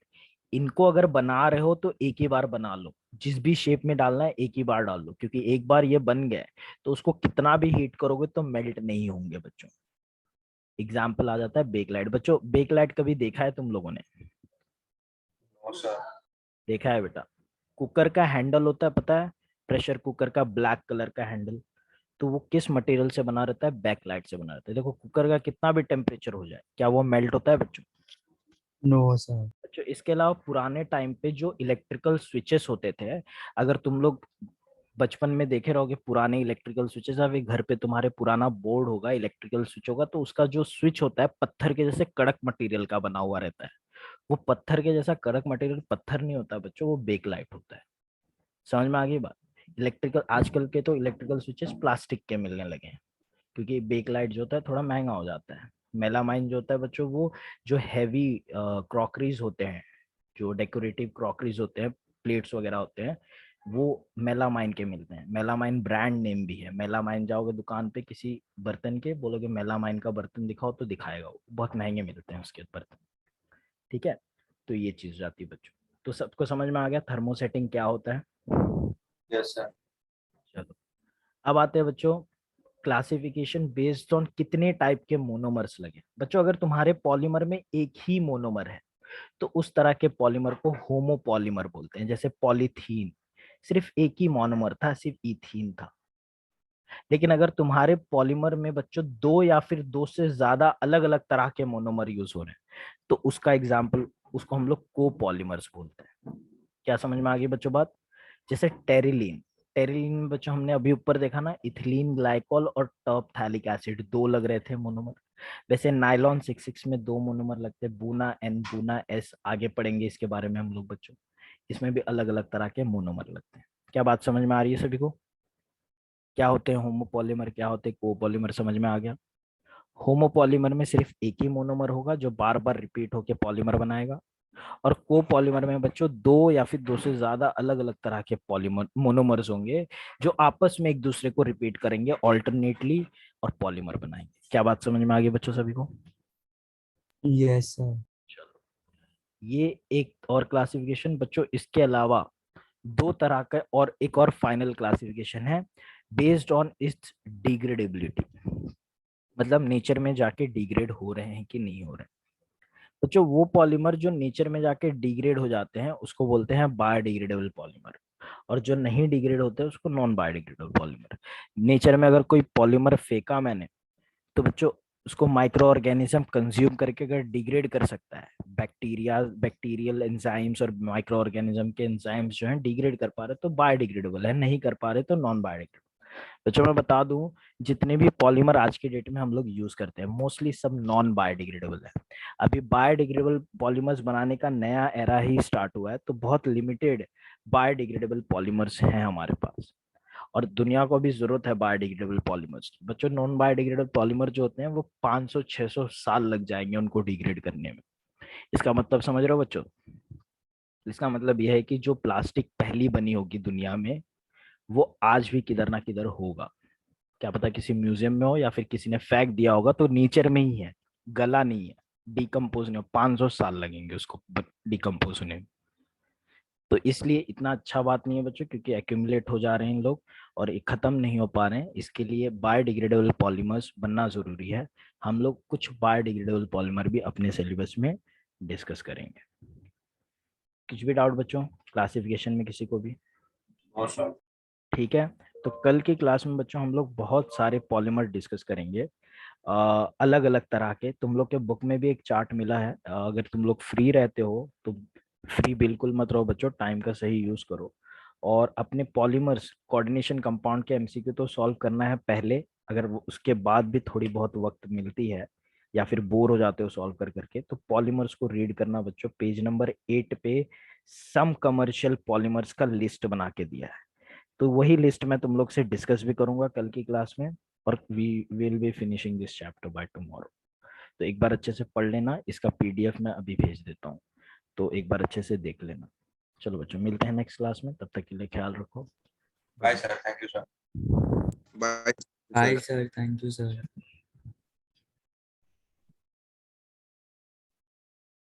इनको अगर बना रहे हो तो एक ही बार बना लो, जिस भी शेप में डालना है एक ही बार डाल लो, क्योंकि एक बार ये बन गए तो उसको कितना भी हीट करोगे तो मेल्ट नहीं होंगे बच्चों। एग्जाम्पल आ जाता है बेकलाइट। बच्चों बेकलाइट कभी देखा है तुम लोगों ने? No sir. देखा है बेटा, कुकर का हैंडल होता है पता है, प्रेशर कुकर का ब्लैक कलर का हैंडल, तो वो किस मटेरियल से बना रहता है? बैकलाइट से बना रहता है। देखो कुकर का कितना भी टेम्परेचर हो जाए क्या वो मेल्ट होता है बच्चों? No, sir. बच्चों इसके अलावा पुराने टाइम पे जो इलेक्ट्रिकल स्विचेस होते थे, अगर तुम लोग बचपन में देखे रहोगे पुराने इलेक्ट्रिकल स्विचेस, अभी घर पे तुम्हारे पुराना बोर्ड होगा, इलेक्ट्रिकल स्विच होगा, तो उसका जो स्विच होता है पत्थर के जैसे कड़क मटेरियल का बना हुआ रहता है। वो पत्थर के जैसा कड़क मटेरियल पत्थर नहीं होता बच्चों, वो बेकलाइट होता है। समझ में आ गई बात? इलेक्ट्रिकल आजकल के तो इलेक्ट्रिकल स्विचेस प्लास्टिक के मिलने लगे हैं क्योंकि बेकलाइट जो होता है थोड़ा महंगा हो जाता है। मेलामाइन जो होता है बच्चों वो जो हैवी क्रॉकरीज होते हैं, जो डेकोरेटिव क्रॉकरीज होते हैं, प्लेट्स वगैरह होते हैं, वो मेलामाइन के मिलते हैं। मेलामाइन ब्रांड नेम भी है। मेलामाइन जाओगे दुकान पे किसी बर्तन के, बोलोगे मेलामाइन का बर्तन दिखाओ तो दिखाएगा, वो बहुत महंगे मिलते हैं उसके बर्तन। ठीक है, तो ये चीज जाती है बच्चों। तो सबको समझ में आ गया थर्मोसेटिंग क्या होता है? Yes sir. चलो, अब आते हैं बच्चों क्लासिफिकेशन बेस्ड ऑन कितने टाइप के मोनोमर्स लगे। बच्चों अगर तुम्हारे पॉलीमर में एक ही मोनोमर है तो उस तरह के पॉलीमर को होमोपॉलीमर बोलते हैं। जैसे पॉलीथीन सिर्फ एक ही मोनोमर था, सिर्फ इथीन था। लेकिन अगर तुम्हारे पॉलीमर में बच्चों दो या फिर दो से ज्यादा अलग अलग तरह के मोनोमर यूज हो रहे हैं तो उसका एग्जाम्पल, उसको हम लोग कोपॉलीमर्स बोलते हैं। क्या समझ में आ गई बच्चों बात? जैसे टेरिलीन, टेरिलीन में बच्चों हमने अभी ऊपर देखा ना, इथिलीन ग्लाइकोल और टर्पथैलिक एसिड दो लग रहे थे मोनोमर। वैसे नाइलॉन 66 में दो मोनोमर लगते हैं, बूना एन, बूना एस, आगे पढ़ेंगे इसके बारे में हम लोग बच्चों। इसमें भी अलग अलग तरह के मोनोमर लगते हैं। क्या बात समझ में आ रही है सभी को? क्या होते हैं होमोपॉलीमर, क्या होते हैं कोपॉलीमर, समझ में आ गया। होमोपॉलीमर में सिर्फ एक ही मोनोमर होगा जो बार बार रिपीट होकर पॉलीमर बनाएगा, और कोपॉलीमर में बच्चों दो या फिर दो से ज्यादा अलग अलग तरह के पॉलीमर मोनोमर्स होंगे जो आपस में एक दूसरे को रिपीट करेंगे ऑल्टरनेटली और पॉलीमर बनाएंगे। क्या बात समझ में आ गई बच्चों सभी को? Yes, sir. चलो, ये एक और क्लासिफिकेशन बच्चों। इसके अलावा दो तरह का और एक और फाइनल क्लासिफिकेशन है बेस्ड ऑन इट्स डिग्रेडेबिलिटी, मतलब नेचर में जाके डिग्रेड हो रहे हैं कि नहीं हो रहे हैं। बच्चों वो पॉलीमर जो नेचर में जाके डिग्रेड हो जाते हैं उसको बोलते हैं बायोडिग्रेडेबल पॉलीमर, और जो नहीं डिग्रेड होते हैं उसको नॉन बायोडिग्रेडेबल पॉलीमर। नेचर में अगर कोई पॉलीमर फेंका मैंने, तो बच्चों उसको माइक्रो ऑर्गेनिज्म कंज्यूम करके अगर डिग्रेड कर सकता है, बैक्टीरिया बैक्टीरियल एंजाइम्स और माइक्रो ऑर्गेनिज्म के एंजाइम्स जो हैं डिग्रेड कर पा रहे तो बायोडिग्रेडेबल है, नहीं कर पा रहे तो नॉन बायोडिग्रेडेबल। बच्चों मैं बता दूं, जितने भी पॉलीमर आज के डेट में हम लोग यूज करते हैं मोस्टली सब नॉन बायोडिग्रेडेबल है। अभी बायोडिग्रेडेबल पॉलीमर्स बनाने का नया एरा ही स्टार्ट हुआ है, तो बहुत लिमिटेड बायोडिग्रेडेबल पॉलीमर्स हैं हमारे पास, और दुनिया को भी जरूरत है बायोडिग्रेडेबल पॉलीमर्स की। बच्चों नॉन बायोडिग्रेडेबल पॉलीमर जो होते हैं वो 500-600 साल लग जाएंगे उनको डिग्रेड करने में। इसका मतलब समझ रहे हो बच्चों? इसका मतलब यह है कि जो प्लास्टिक पहली बनी होगी दुनिया में वो आज भी किधर ना किधर होगा। क्या पता किसी म्यूजियम में हो या फिर किसी ने फेंक दिया होगा, तो नेचर में ही है, गला नहीं है, डिकम्पोज नहीं हो, 500 साल लगेंगे उसको डिकम्पोज होने में। तो इसलिए इतना अच्छा बात नहीं है बच्चों, क्योंकि एक्यूमुलेट हो जा रहे हैं इन लोग और ये खत्म नहीं हो पा रहे हैं। इसके लिए बायोडिग्रेडेबल पॉलीमर्स बनना जरूरी है। हम लोग कुछ बायोडिग्रेडेबल पॉलीमर भी अपने सिलेबस में डिस्कस करेंगे। कुछ भी डाउट बच्चों क्लासिफिकेशन में किसी को भी? No sir. ठीक है, तो कल की क्लास में बच्चों हम लोग बहुत सारे पॉलीमर डिस्कस करेंगे, अलग अलग तरह के। तुम लोग के बुक में भी एक चार्ट मिला है, अगर तुम लोग फ्री रहते हो तो फ्री बिल्कुल मत रहो बच्चों, टाइम का सही यूज करो और अपने पॉलीमर्स कोऑर्डिनेशन कंपाउंड के एमसीक्यू तो सॉल्व करना है पहले। अगर उसके बाद भी थोड़ी बहुत वक्त मिलती है या फिर बोर हो जाते हो सॉल्व कर करके, तो पॉलीमर्स को रीड करना बच्चों। पेज नंबर 8 पे सम कमर्शियल पॉलीमर्स का लिस्ट बना के दिया है, तो वही लिस्ट मैं तुम लोग से डिस्कस भी करूंगा कल की क्लास में, और we will be finishing this chapter by tomorrow. तो एक बार अच्छे से पढ़ लेना, इसका पीडीएफ मैं अभी भेज देता हूँ, तो एक बार अच्छे से देख लेना। चलो बच्चों मिलते हैं नेक्स्ट क्लास में, तब तक के लिए ख्याल रखो। Bye sir, thank you sir. Bye Bye, sir. Thank you, sir.